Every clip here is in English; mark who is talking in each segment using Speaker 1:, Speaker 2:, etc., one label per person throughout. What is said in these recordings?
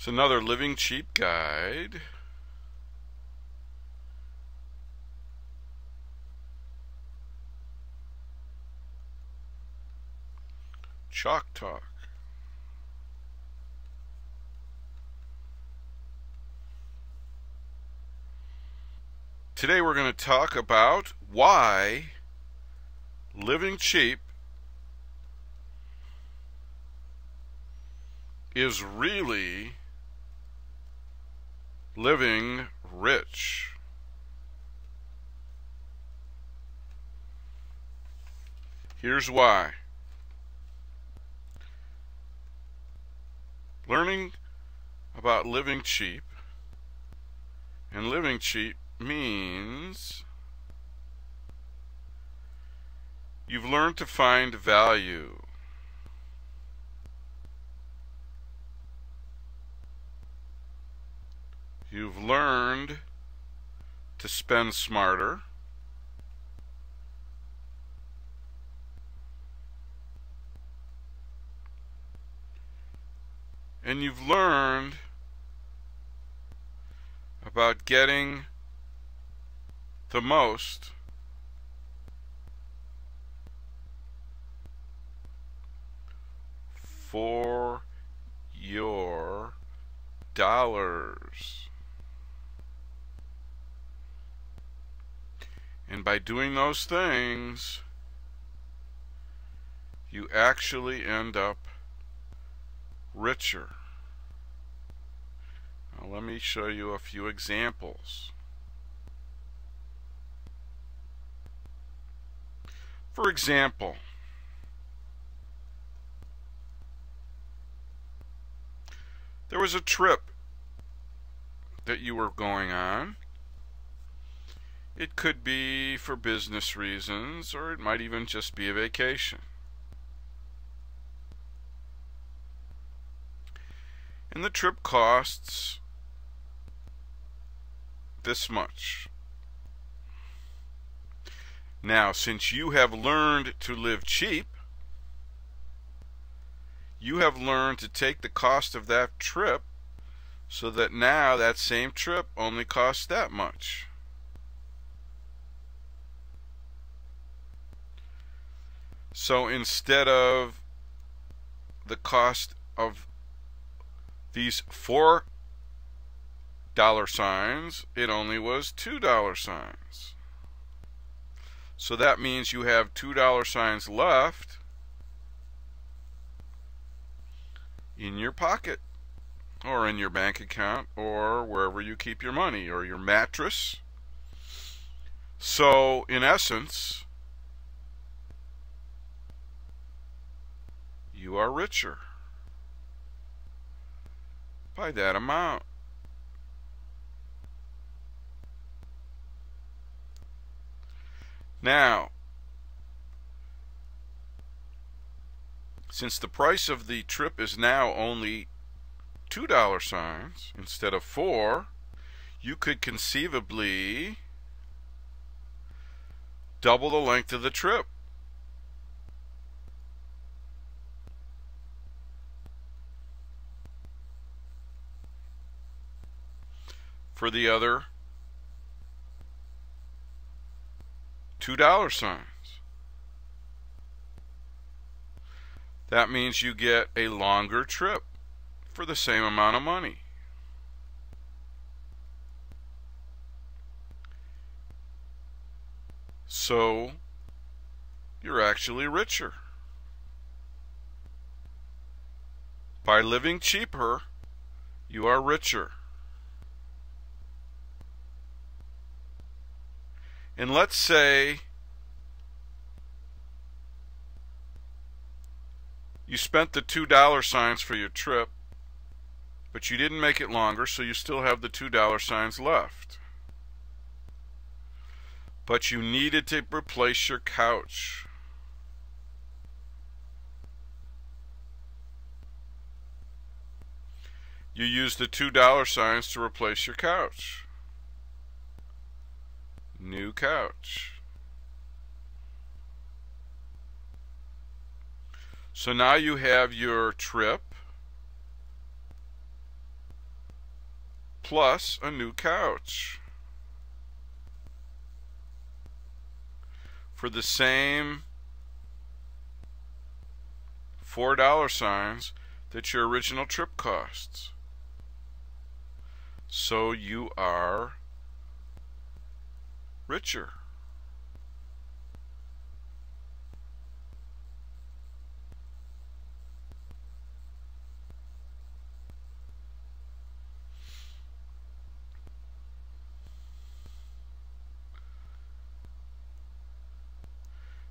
Speaker 1: It's another Living Cheap guide. Chalk Talk. Today we're going to talk about why living cheap is really living rich. Here's why. Learning about living cheap, and living cheap means you've learned to find value. You've learned to spend smarter. And you've learned about getting the most for your dollars. And by doing those things, you actually end up richer. Now let me show you a few examples. For example, there was a trip that you were going on. It could be for business reasons, or it might even just be a vacation. And the trip costs this much. Now, since you have learned to live cheap, you have learned to take the cost of that trip so that now that same trip only costs that much. So instead of the cost of these $4 signs, it only was $2 signs. So that means you have $2 signs left in your pocket, or in your bank account, or wherever you keep your money, or your mattress. So in essence, you are richer by that amount. Now, since the price of the trip is now only $2 signs instead of 4, you could conceivably double the length of the trip. For the other $2 signs. That means you get a longer trip for the same amount of money. So you're actually richer. By living cheaper, you are richer. And let's say you spent the $2 signs for your trip, but you didn't make it longer, so you still have the $2 signs left. But you needed to replace your couch. You used the $2 signs to replace your couch. New couch. So now you have your trip, plus a new couch for the same $4 that your original trip costs. So you are richer.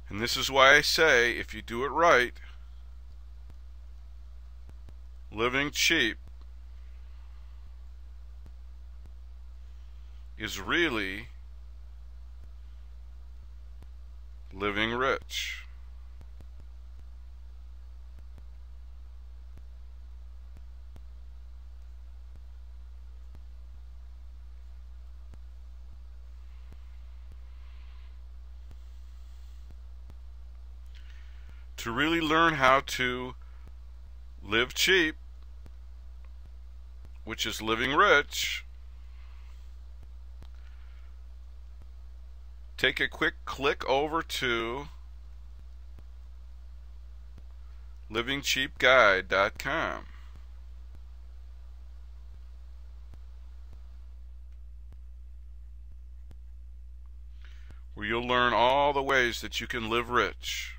Speaker 1: And this is why I say, if you do it right, living cheap is really living rich. To really learn how to live cheap, which is living rich, take a quick click over to livingcheapguide.com, where you'll learn all the ways that you can live rich.